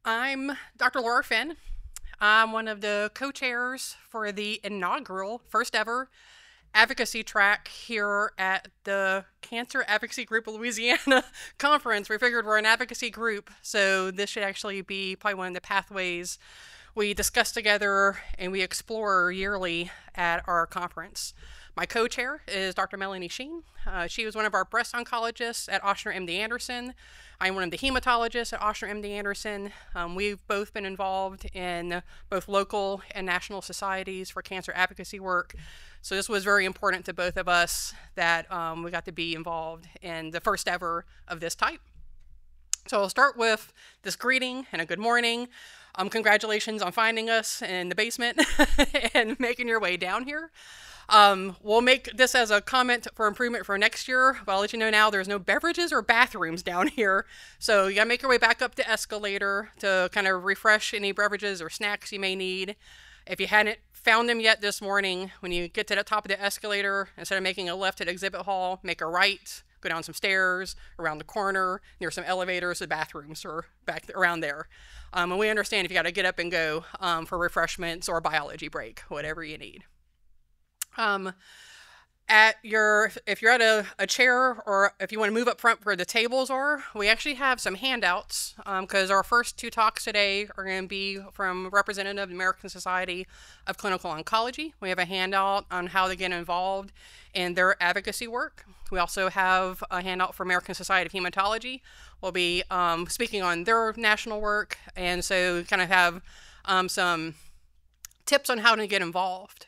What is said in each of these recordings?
I'm Dr. Laura Finn. I'm one of the co-chairs for the inaugural, first ever advocacy track here at the Cancer Advocacy Group of Louisiana Conference. We figured we're an advocacy group, so this should actually be probably one of the pathways we discuss together and we explore yearly at our conference. My co-chair is Dr. Melanie Sheen. She was one of our breast oncologists at Ochsner MD Anderson. I'm one of the hematologists at Ochsner MD Anderson. We've both been involved in both local and national societies for cancer advocacy work. So this was very important to both of us that we got to be involved in the first ever of this type. So I'll start with this greeting and a good morning. Congratulations on finding us in the basement and making your way down here. We'll make this as a comment for improvement for next year, but I'll let you know now there's no beverages or bathrooms down here. So you gotta make your way back up the escalator to kind of refresh any beverages or snacks you may need. If you hadn't found them yet this morning, when you get to the top of the escalator, instead of making a left at exhibit hall, make a right, go down some stairs, around the corner, near some elevators, the bathrooms are back around there. And we understand if you gotta get up and go for refreshments or a biology break, whatever you need. If you're at a chair or if you want to move up front where the tables are, we actually have some handouts because our first two talks today are going to be from representative of the American Society of Clinical Oncology. We have a handout on how to get involved in their advocacy work. We also have a handout for American Society of Hematology. We'll be speaking on their national work, and so kind of have some tips on how to get involved.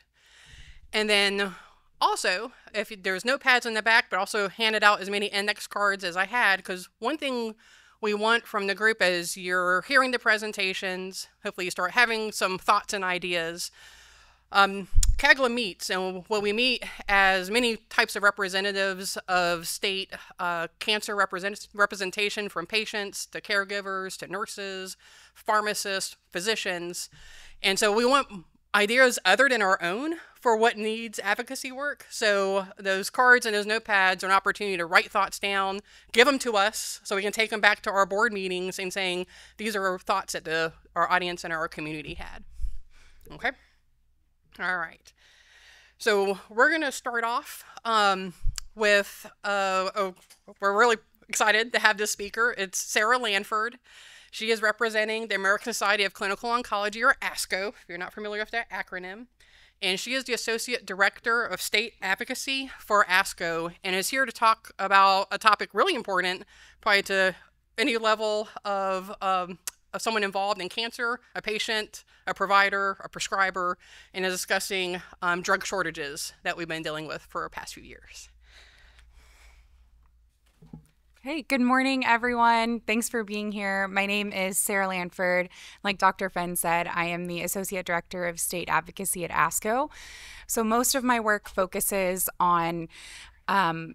And then also, if there's notepads in the back, but also handed out as many index cards as I had, because one thing we want from the group is you're hearing the presentations, hopefully you start having some thoughts and ideas. CAGLA meets, and when we meet as many types of representatives of state cancer representation, from patients to caregivers to nurses, pharmacists, physicians. And so we want ideas other than our own for what needs advocacy work. So those cards and those notepads are an opportunity to write thoughts down, give them to us so we can take them back to our board meetings and saying, these are thoughts that our audience and our community had. Okay? All right. So we're going to start off with, we're really excited to have this speaker. It's Sarah Lanford. She is representing the American Society of Clinical Oncology, or ASCO, if you're not familiar with that acronym. And she is the Associate Director of State Advocacy for ASCO and is here to talk about a topic really important, probably to any level of someone involved in cancer, a patient, a provider, a prescriber, and is discussing drug shortages that we've been dealing with for the past few years. Hey, good morning, everyone. Thanks for being here. My name is Sarah Lanford. Like Dr. Fenn said, I am the Associate Director of State Advocacy at ASCO. So most of my work focuses on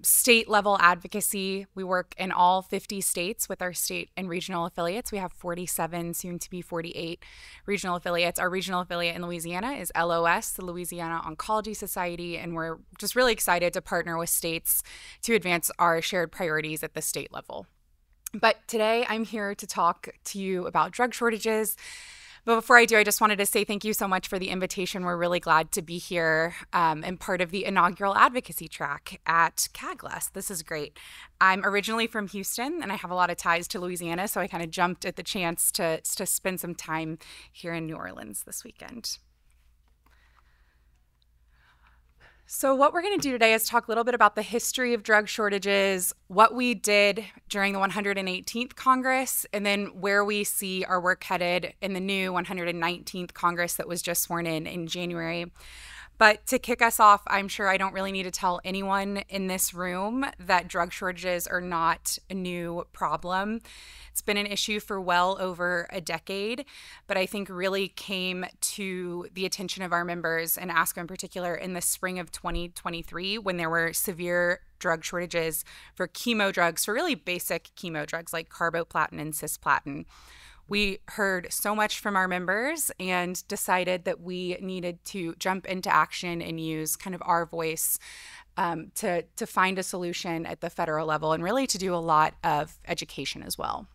state-level advocacy. We work in all 50 states with our state and regional affiliates. We have 47, soon to be 48 regional affiliates. Our regional affiliate in Louisiana is LOS, the Louisiana Oncology Society, and we're just really excited to partner with states to advance our shared priorities at the state level. But today I'm here to talk to you about drug shortages. But before I do, I just wanted to say thank you so much for the invitation. We're really glad to be here and part of the inaugural advocacy track at CAGLA. This is great. I'm originally from Houston, and I have a lot of ties to Louisiana, so I kind of jumped at the chance to spend some time here in New Orleans this weekend. So what we're going to do today is talk a little bit about the history of drug shortages, what we did during the 118th Congress, and then where we see our work headed in the new 119th Congress that was just sworn in January. But to kick us off, I'm sure I don't really need to tell anyone in this room that drug shortages are not a new problem. It's been an issue for well over a decade, but I think really came to the attention of our members, and ASCO in particular, in the spring of 2023 when there were severe drug shortages for chemo drugs, for really basic chemo drugs like carboplatin and cisplatin. We heard so much from our members and decided that we needed to jump into action and use kind of our voice to find a solution at the federal level, and really to do a lot of education as well.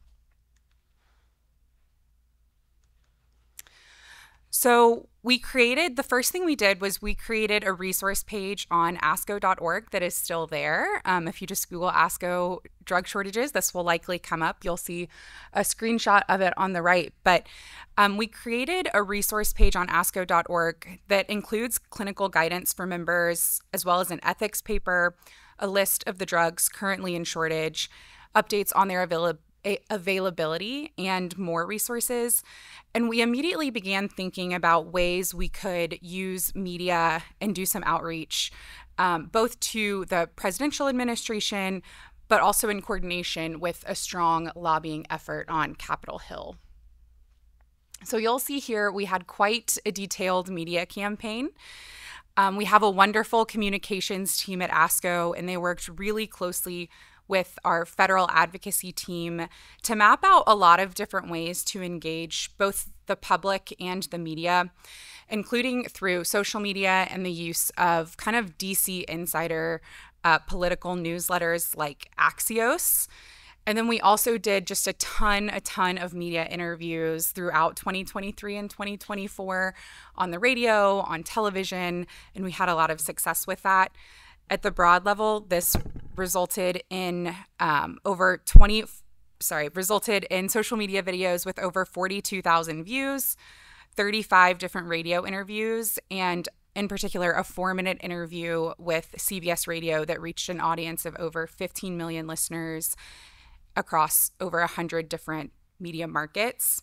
So the first thing we did was we created a resource page on ASCO.org that is still there. If you just Google ASCO drug shortages, this will likely come up. You'll see a screenshot of it on the right. But we created a resource page on ASCO.org that includes clinical guidance for members, as well as an ethics paper, a list of the drugs currently in shortage, updates on their availability, and more resources. And we immediately began thinking about ways we could use media and do some outreach, both to the presidential administration, but also in coordination with a strong lobbying effort on Capitol Hill. So you'll see here we had quite a detailed media campaign. We have a wonderful communications team at ASCO, and they worked really closely with our federal advocacy team to map out a lot of different ways to engage both the public and the media, including through social media and the use of kind of DC insider political newsletters like Axios. And then we also did just a ton of media interviews throughout 2023 and 2024 on the radio, on television, and we had a lot of success with that. At the broad level, this resulted in resulted in social media videos with over 42,000 views, 35 different radio interviews, and in particular, a 4-minute interview with CBS Radio that reached an audience of over 15 million listeners across over 100 different media markets.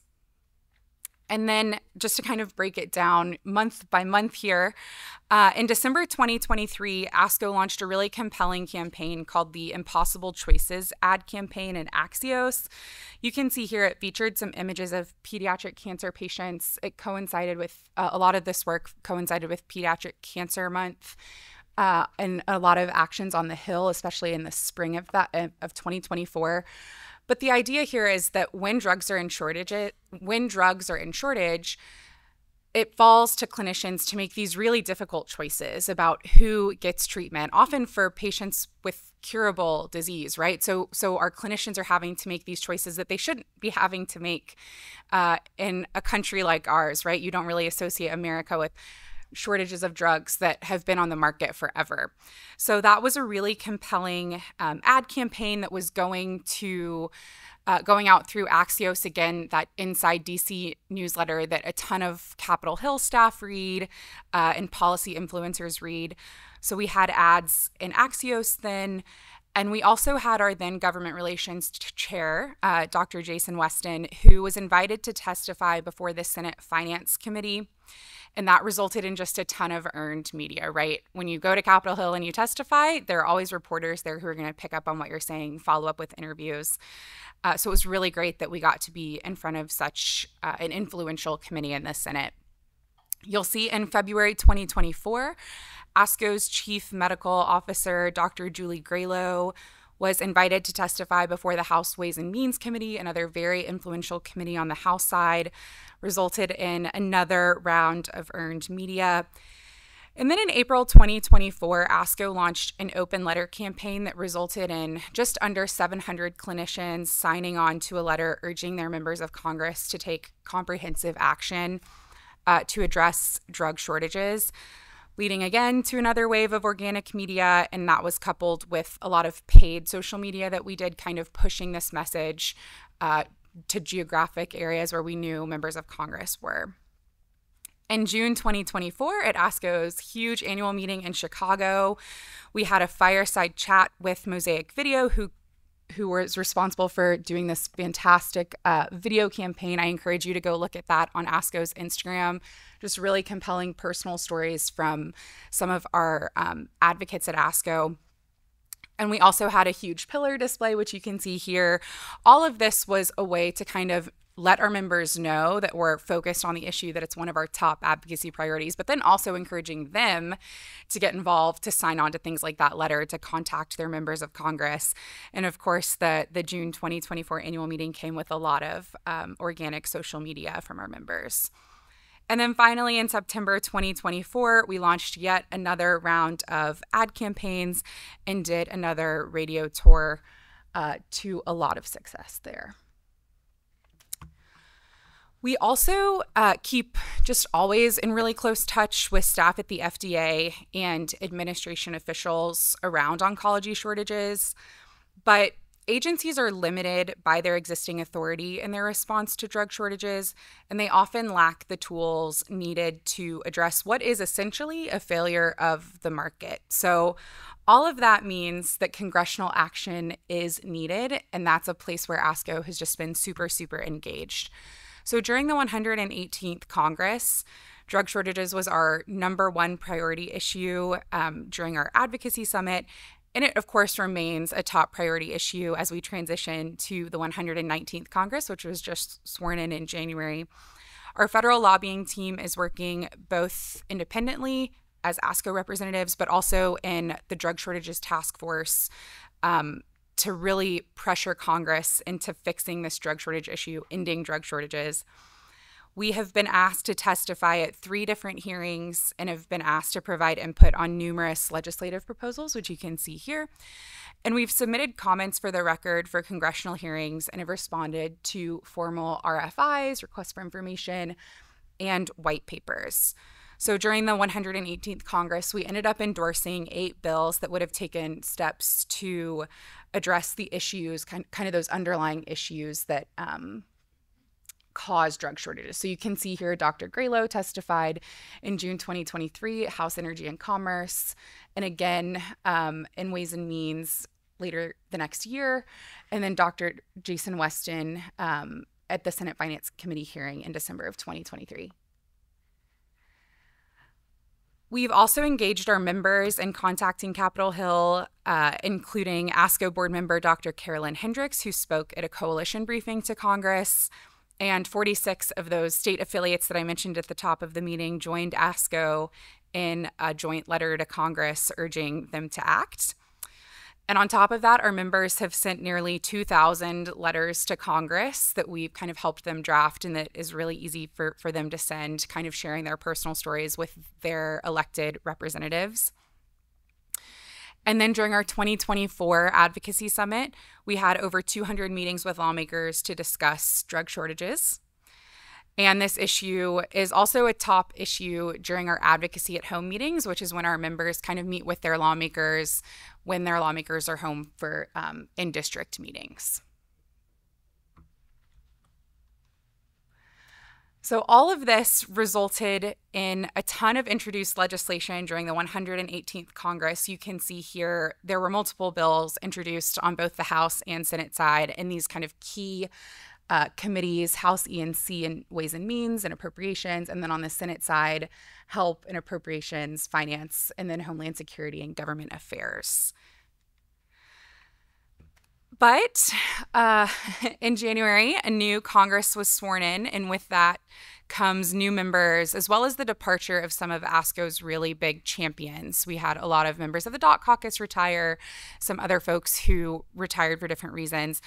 And then just to kind of break it down month by month here, in December 2023, ASCO launched a really compelling campaign called the Impossible Choices ad campaign in Axios. You can see here it featured some images of pediatric cancer patients. It coincided with, a lot of this work coincided with Pediatric Cancer Month. And a lot of actions on the Hill, especially in the spring of 2024. But the idea here is that when drugs are in shortage, it falls to clinicians to make these really difficult choices about who gets treatment, often for patients with curable disease, right? So our clinicians are having to make these choices that they shouldn't be having to make in a country like ours, right? You don't really associate America with shortages of drugs that have been on the market forever. So that was a really compelling ad campaign that was going out through Axios, again, that Inside DC newsletter that a ton of Capitol Hill staff read and policy influencers read. So we had ads in Axios then, and we also had our then government relations chair, Dr. Jason Weston, who was invited to testify before the Senate Finance Committee. And that resulted in just a ton of earned media, right? When you go to Capitol Hill and you testify, there are always reporters there who are going to pick up on what you're saying, follow up with interviews. So it was really great that we got to be in front of such an influential committee in the Senate. You'll see in February 2024, ASCO's chief medical officer, Dr. Julie Graylow, was invited to testify before the House Ways and Means Committee, another very influential committee on the House side, resulted in another round of earned media. And then in April 2024, ASCO launched an open letter campaign that resulted in just under 700 clinicians signing on to a letter urging their members of Congress to take comprehensive action to address drug shortages, leading again to another wave of organic media. And that was coupled with a lot of paid social media that we did, kind of pushing this message to geographic areas where we knew members of Congress were. In June 2024, at ASCO's huge annual meeting in Chicago, we had a fireside chat with Mosaic Video, who was responsible for doing this fantastic video campaign. I encourage you to go look at that on ASCO's Instagram. Just really compelling personal stories from some of our advocates at ASCO. And we also had a huge pillar display, which you can see here. All of this was a way to kind of let our members know that we're focused on the issue, that it's one of our top advocacy priorities, but then also encouraging them to get involved, to sign on to things like that letter, to contact their members of Congress. And of course, the June 2024 annual meeting came with a lot of organic social media from our members. And then finally, in September 2024, we launched yet another round of ad campaigns and did another radio tour to a lot of success there. We also keep just always in really close touch with staff at the FDA and administration officials around oncology shortages, but agencies are limited by their existing authority in their response to drug shortages, and they often lack the tools needed to address what is essentially a failure of the market. So all of that means that congressional action is needed, and that's a place where ASCO has just been super, super engaged. So during the 118th Congress, drug shortages was our number one priority issue during our advocacy summit. And it, of course, remains a top priority issue as we transition to the 119th Congress, which was just sworn in January. Our federal lobbying team is working both independently as ASCO representatives, but also in the drug shortages task force to really pressure Congress into fixing this drug shortage issue, ending drug shortages. We have been asked to testify at 3 different hearings and have been asked to provide input on numerous legislative proposals, which you can see here. And we've submitted comments for the record for congressional hearings and have responded to formal RFIs, requests for information, and white papers. So during the 118th Congress, we ended up endorsing 8 bills that would have taken steps to address the issues, kind of those underlying issues that cause drug shortages. So you can see here Dr. Graylow testified in June 2023, House Energy and Commerce, and again in Ways and Means later the next year, and then Dr. Jason Weston at the Senate Finance Committee hearing in December of 2023. We've also engaged our members in contacting Capitol Hill, including ASCO board member Dr. Carolyn Hendricks, who spoke at a coalition briefing to Congress. And 46 of those state affiliates that I mentioned at the top of the meeting joined ASCO in a joint letter to Congress urging them to act. And on top of that, our members have sent nearly 2,000 letters to Congress that we've kind of helped them draft, and that is really easy for them to send, kind of sharing their personal stories with their elected representatives. And then during our 2024 Advocacy Summit, we had over 200 meetings with lawmakers to discuss drug shortages. And this issue is also a top issue during our Advocacy at Home meetings, which is when our members kind of meet with their lawmakers when their lawmakers are home for in-district meetings. So all of this resulted in a ton of introduced legislation during the 118th Congress. You can see here there were multiple bills introduced on both the House and Senate side in these kind of key committees, House E&C and Ways and Means and Appropriations, and then on the Senate side, Help and Appropriations, Finance, and then Homeland Security and Government Affairs. But in January, a new Congress was sworn in, and with that comes new members, as well as the departure of some of ASCO's really big champions. We had a lot of members of the DOC caucus retire, some other folks who retired for different reasons.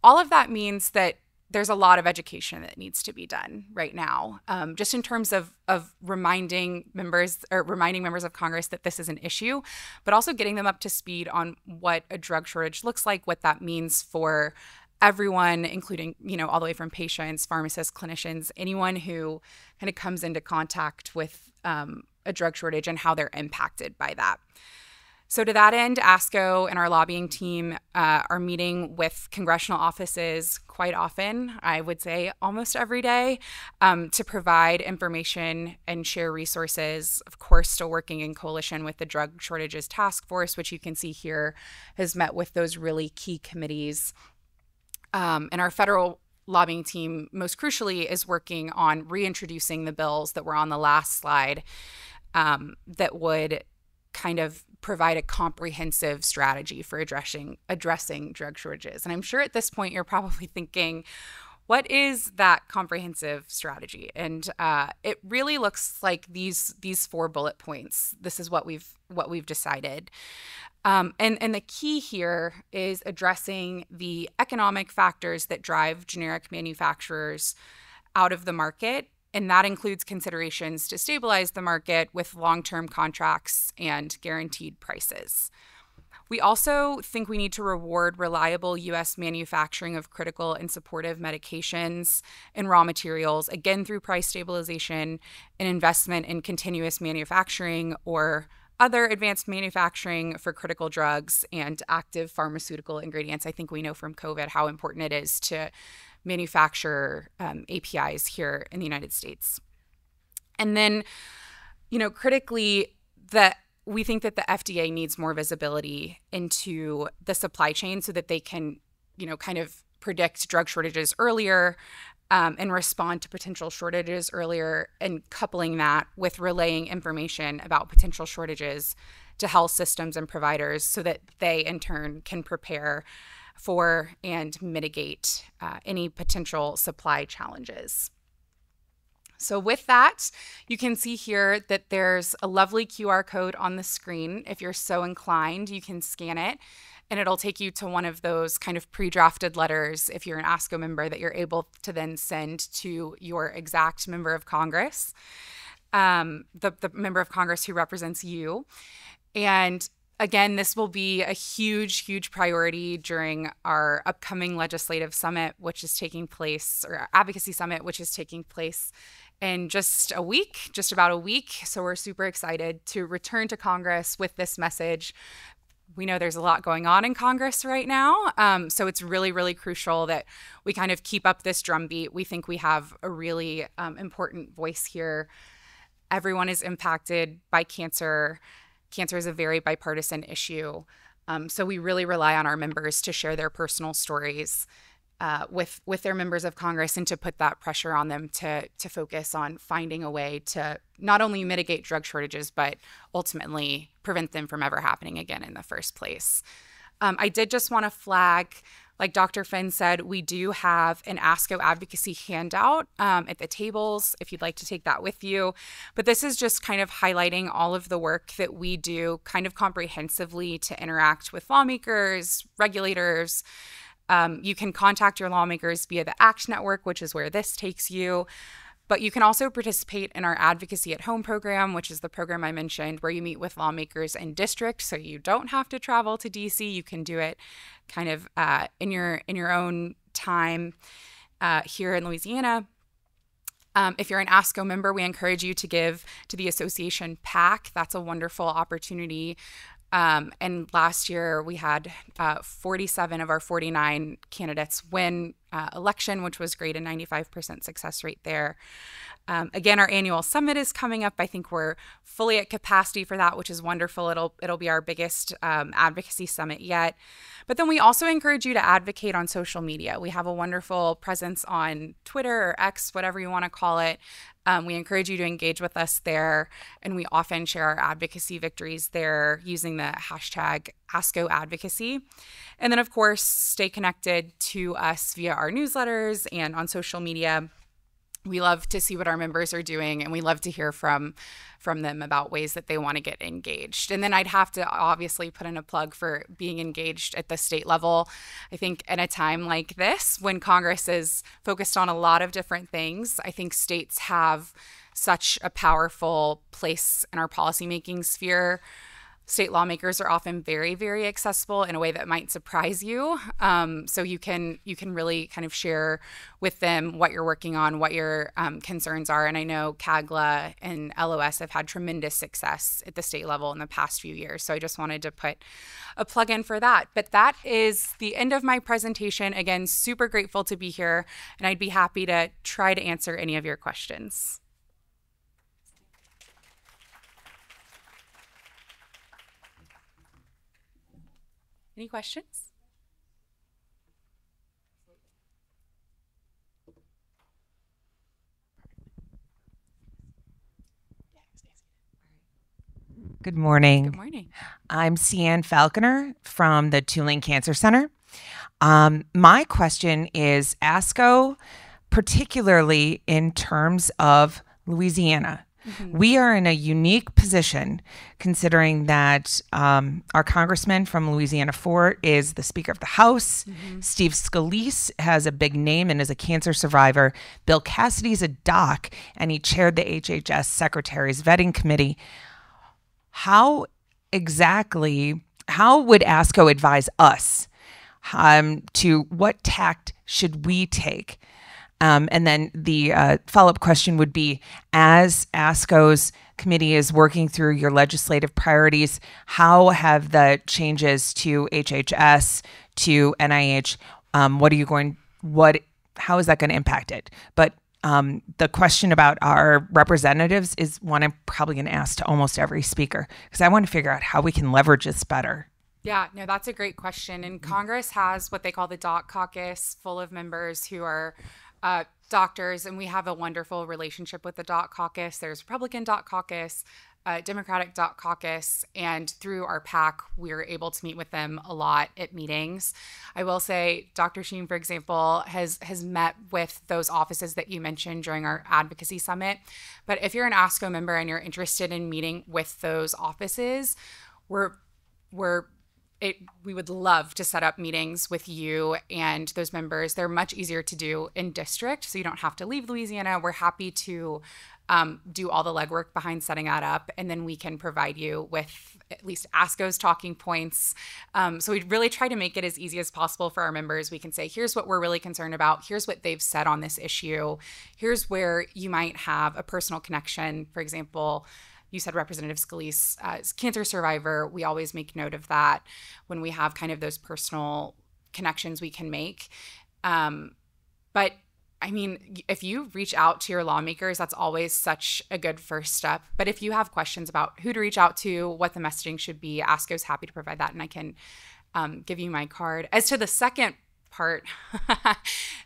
All of that means that there's a lot of education that needs to be done right now, just in terms of reminding members of Congress that this is an issue, but also getting them up to speed on what a drug shortage looks like, what that means for everyone, including, all the way from patients, pharmacists, clinicians, anyone who kind of comes into contact with a drug shortage and how they're impacted by that. So to that end, ASCO and our lobbying team are meeting with congressional offices quite often, I would say almost every day, to provide information and share resources. Of course, still working in coalition with the Drug Shortages Task Force, which you can see here has met with those really key committees. And our federal lobbying team, most crucially, is working on reintroducing the bills that were on the last slide that would kind of provide a comprehensive strategy for addressing drug shortages. And I'm sure at this point you're probably thinking, what is that comprehensive strategy? And it really looks like these 4 bullet points. This is what we've decided. And the key here is addressing the economic factors that drive generic manufacturers out of the market. And that includes considerations to stabilize the market with long-term contracts and guaranteed prices. We also think we need to reward reliable U.S. manufacturing of critical and supportive medications and raw materials, again through price stabilization and investment in continuous manufacturing or other advanced manufacturing for critical drugs and active pharmaceutical ingredients. I think we know from COVID how important it is to manufacture APIs here in the United States. And then, critically, we think that the FDA needs more visibility into the supply chain so that they can, kind of predict drug shortages earlier and respond to potential shortages earlier, and coupling that with relaying information about potential shortages to health systems and providers so that they in turn can prepare for and mitigate any potential supply challenges. So with that, you can see here that there's a lovely QR code on the screen. If you're so inclined, you can scan it, and it'll take you to one of those kind of pre-drafted letters, if you're an ASCO member, that you're able to then send to your exact member of Congress, the member of Congress who represents you. And again, this will be a huge, huge priority during our upcoming legislative summit, which is taking place, or advocacy summit, which is taking place in just about a week. So we're super excited to return to Congress with this message. We know there's a lot going on in Congress right now. So it's really, really crucial that we kind of keep up this drumbeat. We think we have a really important voice here. Everyone is impacted by cancer. Cancer is a very bipartisan issue. So we really rely on our members to share their personal stories with their members of Congress, and to put that pressure on them to focus on finding a way to not only mitigate drug shortages, but ultimately prevent them from ever happening again in the first place. I did just want to flag, like Dr. Finn said, we do have an ASCO advocacy handout at the tables if you'd like to take that with you. But this is just kind of highlighting all of the work that we do kind of comprehensively to interact with lawmakers, regulators. You can contact your lawmakers via the ACT network, which is where this takes you. But you can also participate in our Advocacy at Home program, which is the program I mentioned, where you meet with lawmakers in district, so you don't have to travel to DC. You can do it kind of in your own time here in Louisiana. If you're an ASCO member, we encourage you to give to the association PAC. That's a wonderful opportunity. And last year we had 47 of our 49 candidates win election, which was great, a 95% success rate there. Again, our annual summit is coming up. I think we're fully at capacity for that, which is wonderful. It'll be our biggest advocacy summit yet. But then we also encourage you to advocate on social media. We have a wonderful presence on Twitter or X, whatever you want to call it. We encourage you to engage with us there, and we often share our advocacy victories there using the hashtag ASCOadvocacy. And then, of course, stay connected to us via our newsletters and on social media. We love to see what our members are doing, and we love to hear from them about ways that they want to get engaged. And then I'd have to obviously put in a plug for being engaged at the state level. I think at a time like this, when Congress is focused on a lot of different things, I think states have such a powerful place in our policymaking sphere. State lawmakers are often very, very accessible in a way that might surprise you. So you can really kind of share with them what you're working on, what your concerns are. And I know CAGLA and LOS have had tremendous success at the state level in the past few years. So I just wanted to put a plug in for that. But that is the end of my presentation. Again, super grateful to be here, and I'd be happy to try to answer any of your questions. Any questions? Good morning. Good morning. I'm Cian Falconer from the Tulane Cancer Center. My question is ASCO, particularly in terms of Louisiana. Mm-hmm. We are in a unique position considering that our congressman from Louisiana 4 is the Speaker of the House. Mm-hmm. Steve Scalise has a big name and is a cancer survivor. Bill Cassidy's a doc, and he chaired the HHS Secretary's Vetting Committee. How exactly, how would ASCO advise us to what tact should we take? And then the follow-up question would be, as ASCO's committee is working through your legislative priorities, how have the changes to HHS, to NIH, how is that going to impact it? But the question about our representatives is one I'm probably going to ask to almost every speaker, because I want to figure out how we can leverage this better. Yeah, no, that's a great question. And Congress has what they call the Doc Caucus, full of members who are doctors, and we have a wonderful relationship with the Doc Caucus. There's Republican Doc Caucus, Democratic Doc Caucus, and through our PAC, we're able to meet with them a lot at meetings. I will say Dr. Sheen, for example, has met with those offices that you mentioned during our advocacy summit. But if you're an ASCO member and you're interested in meeting with those offices, we would love to set up meetings with you and those members. They're much easier to do in district, so you don't have to leave Louisiana. We're happy to do all the legwork behind setting that up, and then we can provide you with at least ASCO's talking points. So we really try to make it as easy as possible for our members. We can say, here's what we're really concerned about. Here's what they've said on this issue. Here's where you might have a personal connection. For example, you said Representative Scalise is a cancer survivor. We always make note of that when we have kind of those personal connections we can make. But I mean, if you reach out to your lawmakers, that's always such a good first step. But if you have questions about who to reach out to, what the messaging should be, ASCO's happy to provide that, and I can give you my card. As to the second part,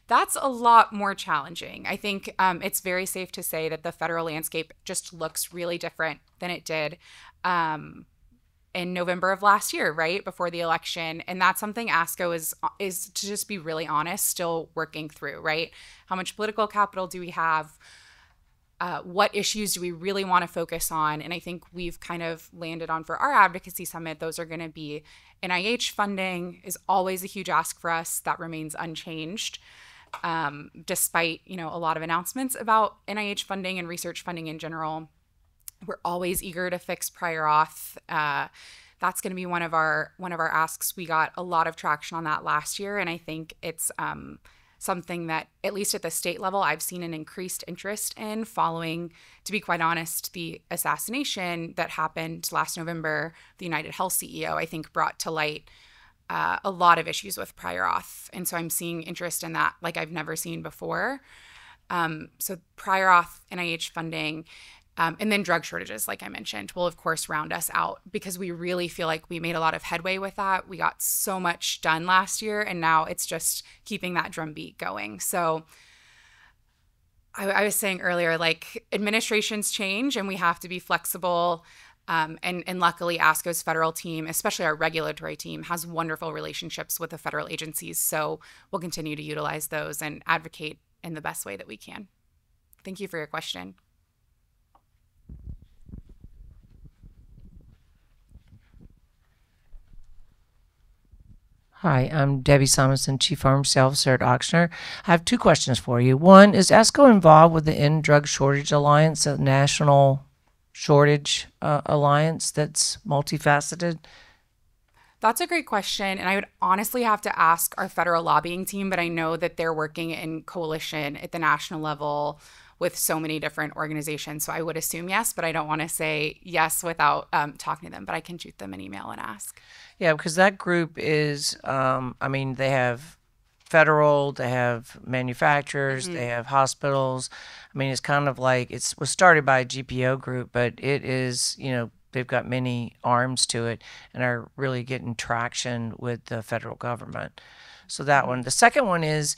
that's a lot more challenging. I think it's very safe to say that the federal landscape just looks really different than it did in November of last year, right before the election. And that's something ASCO is, to just be really honest, still working through, right? How much political capital do we have? What issues do we really want to focus on? And I think we've kind of landed on, for our advocacy summit, those are going to be NIH funding is always a huge ask for us. That remains unchanged, despite, a lot of announcements about NIH funding and research funding in general. We're always eager to fix prior auth. That's going to be one of our asks. We got a lot of traction on that last year, and I think it's something that, at least at the state level, I've seen an increased interest in following, to be quite honest, the assassination that happened last November. The United Health CEO, I think, brought to light a lot of issues with prior auth. And so I'm seeing interest in that like I've never seen before. So prior auth, NIH funding, and then drug shortages, like I mentioned, will of course round us out, because we really feel like we made a lot of headway with that. We got so much done last year, and now it's just keeping that drumbeat going. So I was saying earlier, like, administrations change and we have to be flexible. And luckily, ASCO's federal team, especially our regulatory team, has wonderful relationships with the federal agencies. So we'll continue to utilize those and advocate in the best way that we can. Thank you for your question. Hi, I'm Debbie Simonson, Chief Pharmacy Officer at Ochsner. I have two questions for you. One, is ASCO involved with the End Drug Shortage Alliance, a national shortage alliance that's multifaceted? That's a great question. And I would honestly have to ask our federal lobbying team, but I know that they're working in coalition at the national level with so many different organizations. So I would assume yes, but I don't want to say yes without talking to them, but I can shoot them an email and ask. Yeah, because that group is, they have federal, they have manufacturers, they have hospitals. I mean, it's kind of like, it was started by a GPO group, but it is, they've got many arms to it and are really getting traction with the federal government. So that one. The second one is,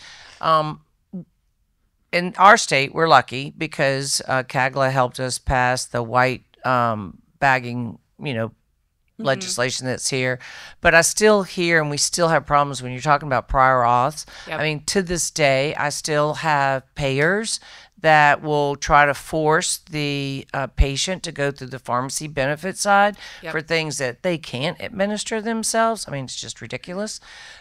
in our state, we're lucky because CAGLA helped us pass the white bagging, legislation that's here. But I still hear, and we still have problems when you're talking about prior auths. Yep. I mean, to this day, I still have payers that will try to force the patient to go through the pharmacy benefit side for things that they can't administer themselves. I mean, it's just ridiculous.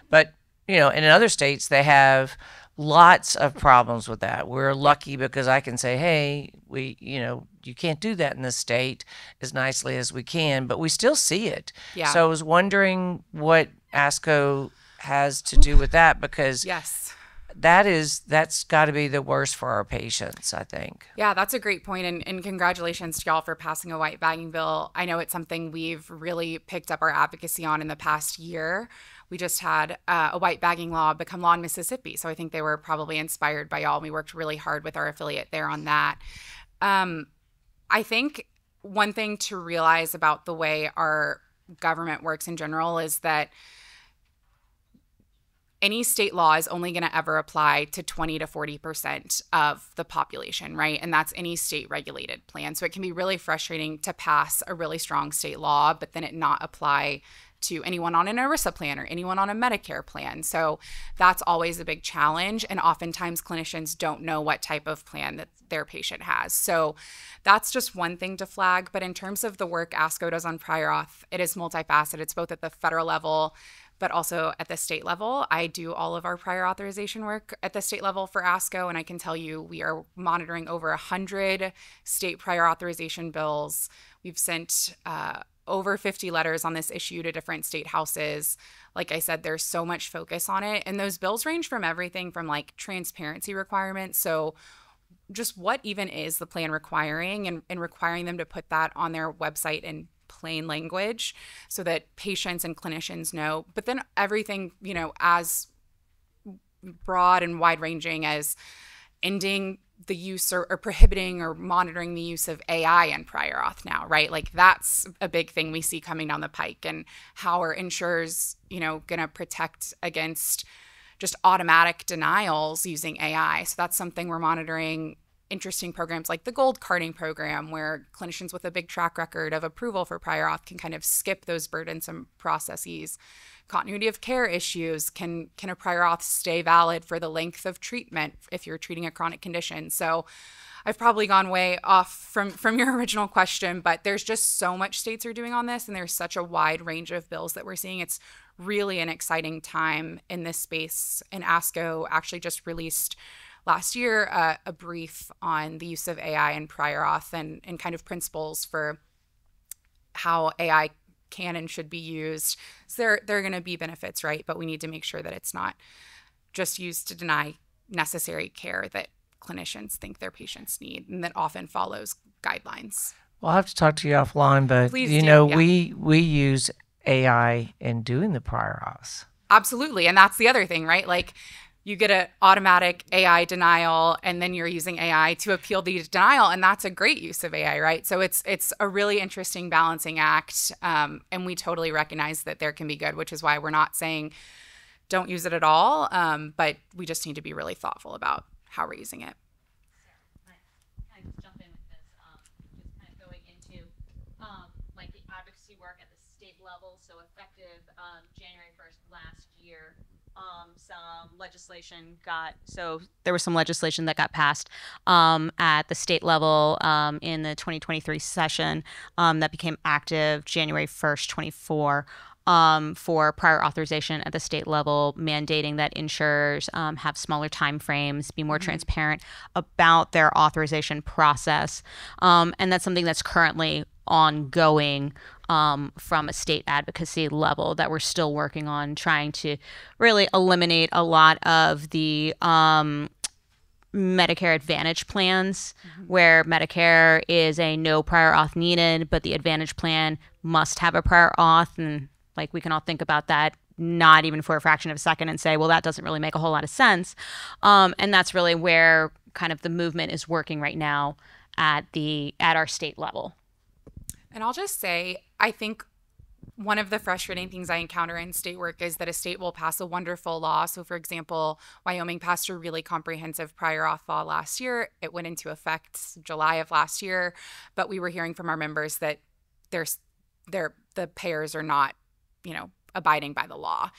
But, in other states, they have lots of problems with that. We're lucky because I can say, hey, you can't do that in this state as nicely as we can, but we still see it. Yeah. So I was wondering what ASCO has to do with that, because Yes. that's got to be the worst for our patients, I think. Yeah, that's a great point. And congratulations to y'all for passing a white bagging bill. I know it's something we've really picked up our advocacy on in the past year. We just had a white bagging law become law in Mississippi. So I think they were probably inspired by y'all. We worked really hard with our affiliate there on that. I think one thing to realize about the way our government works in general is that any state law is only going to ever apply to 20 to 40% of the population, right? And that's any state regulated plan. So it can be really frustrating to pass a really strong state law, but then it not apply to anyone on an ERISA plan or anyone on a Medicare plan. So that's always a big challenge. And oftentimes clinicians don't know what type of plan that their patient has. So that's just one thing to flag. But in terms of the work ASCO does on prior auth, it is multifaceted. It's both at the federal level, but also at the state level. I do all of our prior authorization work at the state level for ASCO, and I can tell you we are monitoring over 100 state prior authorization bills. We've sent over 50 letters on this issue to different state houses. Like I said, there's so much focus on it, and those bills range from everything from like transparency requirements. So just what even is the plan requiring, and requiring them to put that on their website in plain language so that patients and clinicians know. But then everything, as broad and wide ranging as ending the use or prohibiting or monitoring the use of AI in prior auth now, right? Like that's a big thing we see coming down the pike, and how are insurers, going to protect against just automatic denials using AI. So that's something we're monitoring. Interesting programs like the gold carding program, where clinicians with a big track record of approval for prior auth can kind of skip those burdensome processes. Continuity of care issues. Can a prior auth stay valid for the length of treatment if you're treating a chronic condition? So I've probably gone way off from your original question, but there's just so much states are doing on this, and there's such a wide range of bills that we're seeing. It's really an exciting time in this space. And ASCO actually just released last year a brief on the use of AI in prior auth, and kind of principles for how AI can and should be used. So there are going to be benefits, right? But we need to make sure that it's not just used to deny necessary care that clinicians think their patients need, and that often follows guidelines. Well, I'll have to talk to you offline, but Please yeah. we use AI in doing the prior auths. Absolutely. And that's the other thing, right? Like you get an automatic AI denial, and then you're using AI to appeal the denial, and that's a great use of AI, right? So it's a really interesting balancing act, and we totally recognize that there can be good, which is why we're not saying don't use it at all, but we just need to be really thoughtful about how we're using it. Sarah, can I just jump in with this? Just kind of going into like the advocacy work at the state level. So effective January 1st last year, there was some legislation that got passed at the state level in the 2023 session that became active January 1st, 24. For prior authorization at the state level, mandating that insurers have smaller time frames, be more transparent about their authorization process. And that's something that's currently ongoing from a state advocacy level that we're still working on, trying to really eliminate a lot of the Medicare Advantage plans where Medicare is a no prior auth needed, but the Advantage plan must have a prior auth. And like we can all think about that, not even for a fraction of a second, and say, well, that doesn't really make a whole lot of sense. And that's really where kind of the movement is working right now at our state level. And I'll just say, I think one of the frustrating things I encounter in state work is that a state will pass a wonderful law. So for example, Wyoming passed a really comprehensive prior auth law last year. It went into effect July of last year, but we were hearing from our members that the payers are not, abiding by the law.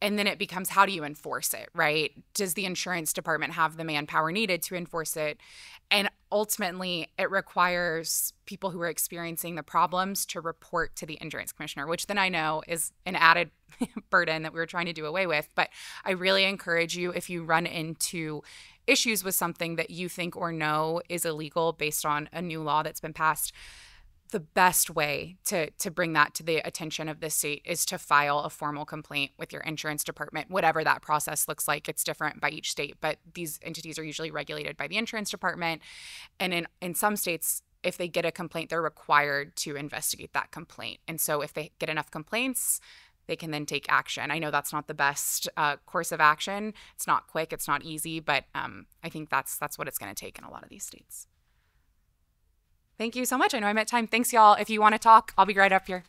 And then it becomes, how do you enforce it, right? Does the insurance department have the manpower needed to enforce it? And ultimately, it requires people who are experiencing the problems to report to the insurance commissioner, which then I know is an added burden that we were trying to do away with. But I really encourage you, if you run into issues with something that you think or know is illegal based on a new law that's been passed, the best way to bring that to the attention of the state is to file a formal complaint with your insurance department, whatever that process looks like. It's different by each state, but these entities are usually regulated by the insurance department. And in some states, if they get a complaint, they're required to investigate that complaint. And so if they get enough complaints, they can then take action. I know that's not the best course of action. It's not quick, it's not easy, but I think that's what it's going to take in a lot of these states. Thank you so much. I know I'm at time. Thanks, y'all. If you want to talk, I'll be right up here.